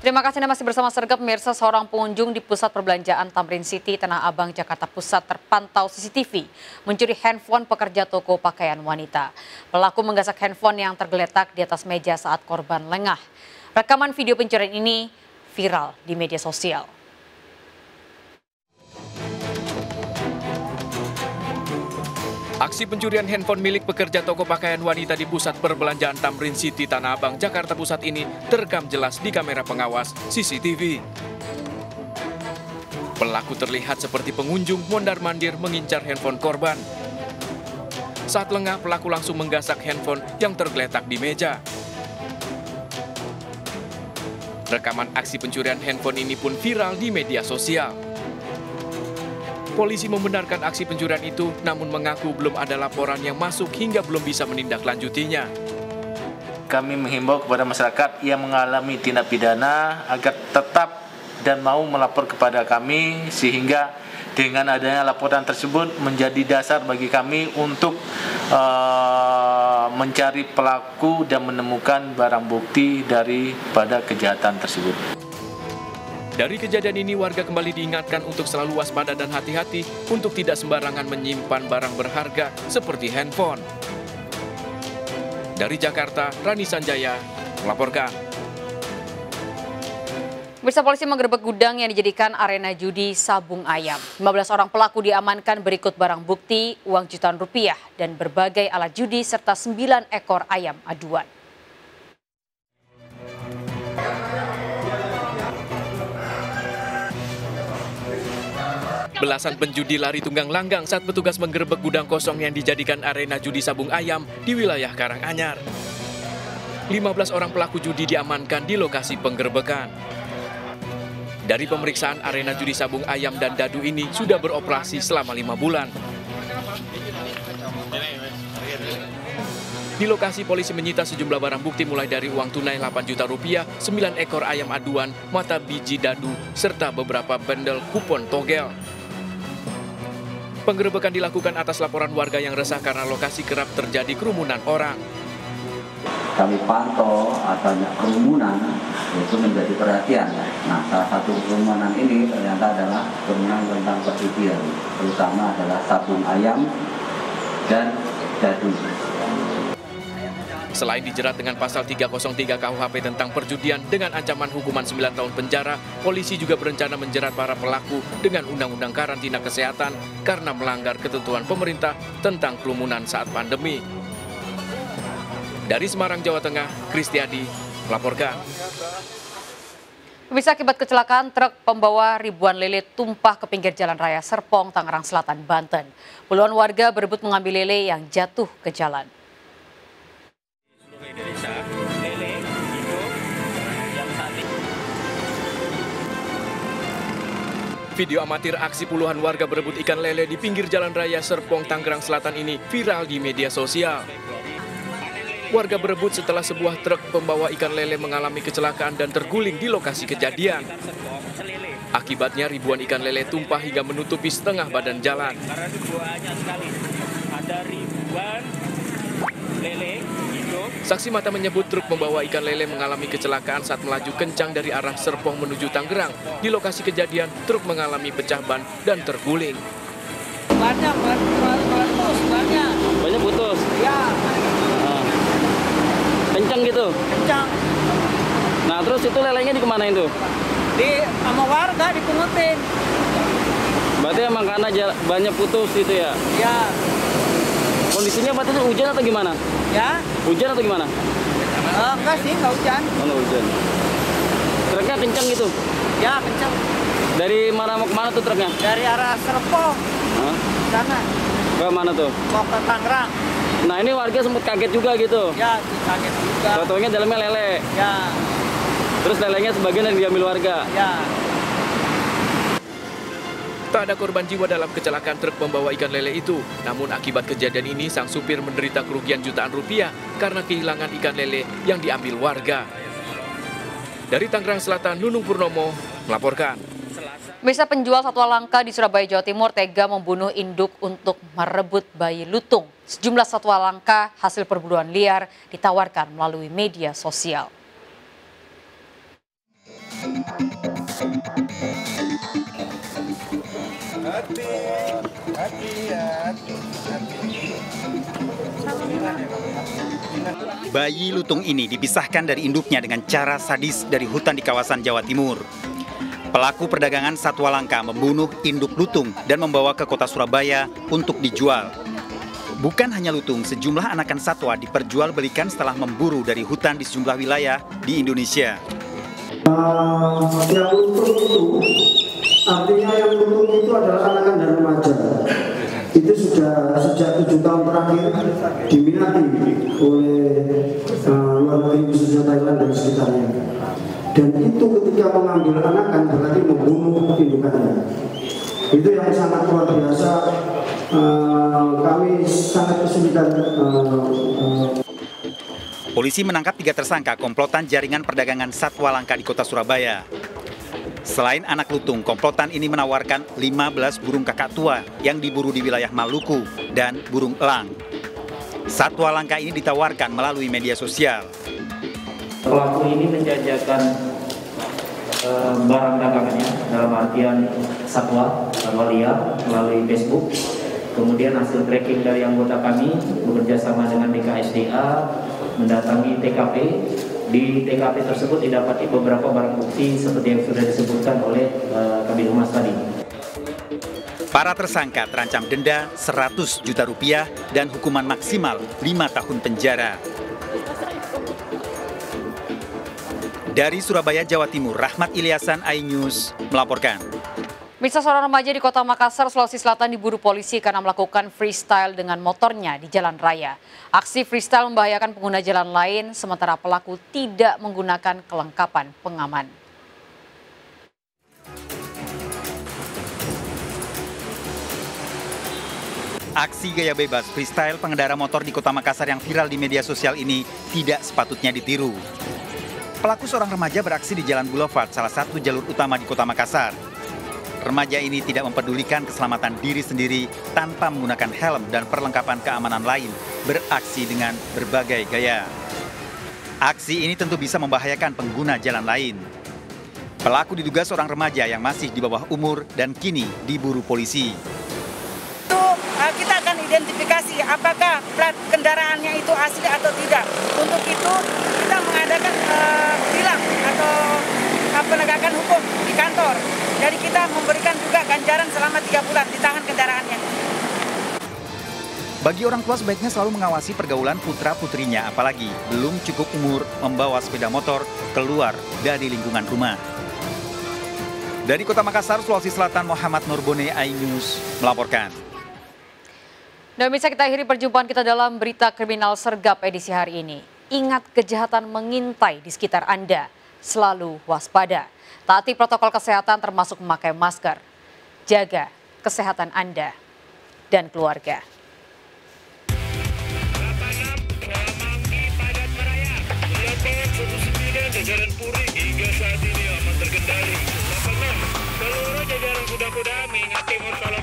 Terima kasih Anda masih bersama Sergap. Pemirsa, seorang pengunjung di pusat perbelanjaan Tamrin City, Tanah Abang, Jakarta Pusat terpantau CCTV mencuri handphone pekerja toko pakaian wanita. Pelaku menggasak handphone yang tergeletak di atas meja saat korban lengah. Rekaman video pencurian ini viral di media sosial. Aksi pencurian handphone milik pekerja toko pakaian wanita di pusat perbelanjaan Tamrin City, Tanah Abang, Jakarta Pusat ini terekam jelas di kamera pengawas CCTV. Pelaku terlihat seperti pengunjung mondar-mandir mengincar handphone korban. Saat lengah, pelaku langsung menggasak handphone yang tergeletak di meja. Rekaman aksi pencurian handphone ini pun viral di media sosial. Polisi membenarkan aksi pencurian itu, namun mengaku belum ada laporan yang masuk hingga belum bisa menindaklanjutinya. Kami menghimbau kepada masyarakat yang mengalami tindak pidana agar tetap dan mau melapor kepada kami, sehingga dengan adanya laporan tersebut menjadi dasar bagi kami untuk mencari pelaku dan menemukan barang bukti daripada kejahatan tersebut. Dari kejadian ini, warga kembali diingatkan untuk selalu waspada dan hati-hati untuk tidak sembarangan menyimpan barang berharga seperti handphone. Dari Jakarta, Rani Sanjaya melaporkan. Pemirsa, polisi menggerebek gudang yang dijadikan arena judi sabung ayam. 15 orang pelaku diamankan berikut barang bukti, uang jutaan rupiah, dan berbagai alat judi serta 9 ekor ayam aduan. Belasan penjudi lari tunggang langgang saat petugas menggerebek gudang kosong yang dijadikan arena judi sabung ayam di wilayah Karanganyar. 15 orang pelaku judi diamankan di lokasi penggerebekan. Dari pemeriksaan, arena judi sabung ayam dan dadu ini sudah beroperasi selama 5 bulan. Di lokasi, polisi menyita sejumlah barang bukti mulai dari uang tunai 8 juta rupiah, 9 ekor ayam aduan, mata biji dadu, serta beberapa bendel kupon togel. Penggerebekan dilakukan atas laporan warga yang resah karena lokasi kerap terjadi kerumunan orang. Kami pantau adanya kerumunan, itu menjadi perhatian. Nah, salah satu kerumunan ini ternyata adalah kerumunan tentang perjudian, terutama adalah sabung ayam dan dadu. Selain dijerat dengan pasal 303 KUHP tentang perjudian dengan ancaman hukuman 9 tahun penjara, polisi juga berencana menjerat para pelaku dengan Undang-Undang Karantina Kesehatan karena melanggar ketentuan pemerintah tentang kerumunan saat pandemi. Dari Semarang, Jawa Tengah, Kristiadi melaporkan. Pemirsa, akibat kecelakaan truk pembawa ribuan lele tumpah ke pinggir Jalan Raya Serpong, Tangerang Selatan, Banten. Puluhan warga berebut mengambil lele yang jatuh ke jalan. Video amatir aksi puluhan warga berebut ikan lele di pinggir Jalan Raya Serpong, Tangerang Selatan ini viral di media sosial. Warga berebut setelah sebuah truk pembawa ikan lele mengalami kecelakaan dan terguling di lokasi kejadian. Akibatnya ribuan ikan lele tumpah hingga menutupi setengah badan jalan. Saksi mata menyebut truk membawa ikan lele mengalami kecelakaan saat melaju kencang dari arah Serpong menuju Tangerang. Di lokasi kejadian, truk mengalami pecah ban dan terguling. Banyak putus? Ya. Kencang gitu? Kencang. Nah, terus itu lelenya dikemanain tuh? Sama warga dipungutin. Berarti emang karena banyak putus gitu ya? Ya. Kondisinya berarti itu hujan atau gimana? Ya. Hujan atau gimana? Enggak sih, enggak hujan. Oh, enggak hujan. Truknya kencang gitu? Ya, kencang. Dari mana mau kemana tuh truknya? Dari arah Serpong. Sana. Ke mana tuh? Mau ke Tangerang. Nah, ini warga sempat kaget juga gitu? Ya, kaget juga. Tau-taunya dalamnya lele? Ya. Terus lelenya sebagian yang diambil warga? Ya. Tak ada korban jiwa dalam kecelakaan truk pembawa ikan lele itu. Namun akibat kejadian ini, sang supir menderita kerugian jutaan rupiah karena kehilangan ikan lele yang diambil warga. Dari Tangerang Selatan, Nunung Purnomo melaporkan. Bisa penjual satwa langka di Surabaya, Jawa Timur tega membunuh induk untuk merebut bayi lutung. Sejumlah satwa langka hasil perburuan liar ditawarkan melalui media sosial. Bayi lutung ini dipisahkan dari induknya dengan cara sadis dari hutan di kawasan Jawa Timur. Pelaku perdagangan satwa langka membunuh induk lutung dan membawa ke kota Surabaya untuk dijual. Bukan hanya lutung, sejumlah anakan satwa diperjualbelikan setelah memburu dari hutan di sejumlah wilayah di Indonesia. Yang lutung itu, artinya yang lutung itu adalah anakan dan remaja. Itu sudah sejak 7 tahun terakhir diminati oleh luar negeri khususnya Thailand dan sekitarnya. Dan itu ketika mengambil anakan berarti membunuh indukannya. Itu yang sangat luar biasa. Kami sangat kesulitan. Polisi menangkap 3 tersangka komplotan jaringan perdagangan satwa langka di kota Surabaya. Selain anak lutung, komplotan ini menawarkan 15 burung kakak tua yang diburu di wilayah Maluku dan burung elang. Satwa langka ini ditawarkan melalui media sosial. Pelaku ini menjajakan barang dagangannya dalam artian satwa liar melalui Facebook. Kemudian hasil tracking dari anggota kami bekerja sama dengan BKSDA mendatangi TKP. Di TKP tersebut didapati beberapa barang bukti seperti yang sudah disebutkan oleh Kabid Humas tadi. Para tersangka terancam denda 100 juta rupiah dan hukuman maksimal 5 tahun penjara. Dari Surabaya, Jawa Timur, Rahmat Ilyasan, iNews melaporkan. Mirsa, seorang remaja di Kota Makassar, Sulawesi Selatan diburu polisi karena melakukan freestyle dengan motornya di jalan raya. Aksi freestyle membahayakan pengguna jalan lain, sementara pelaku tidak menggunakan kelengkapan pengaman. Aksi gaya bebas freestyle pengendara motor di Kota Makassar yang viral di media sosial ini tidak sepatutnya ditiru. Pelaku seorang remaja beraksi di Jalan Boulevard, salah satu jalur utama di Kota Makassar. Remaja ini tidak mempedulikan keselamatan diri sendiri tanpa menggunakan helm dan perlengkapan keamanan lain, beraksi dengan berbagai gaya. Aksi ini tentu bisa membahayakan pengguna jalan lain. Pelaku diduga seorang remaja yang masih di bawah umur dan kini diburu polisi. Kita akan identifikasi apakah plat kendaraannya itu asli atau tidak. Untuk itu kita mengadakan tilang atau penegakan hukum di kantor. Jadi kita memberikan juga ganjaran selama 3 bulan ditahan kendaraannya. Bagi orang tua sebaiknya selalu mengawasi pergaulan putra-putrinya, apalagi belum cukup umur membawa sepeda motor keluar dari lingkungan rumah. Dari Kota Makassar, Sulawesi Selatan, Muhammad Nurbone, iNews melaporkan. Dan bisa kita akhiri perjumpaan kita dalam berita kriminal sergap edisi hari ini. Ingat, kejahatan mengintai di sekitar Anda. Selalu waspada. Taati protokol kesehatan termasuk memakai masker. Jaga kesehatan Anda dan keluarga. Jajaran Puri hingga saat ini aman terkendali. Seluruh jajaran kuda-kuda mengingati masalah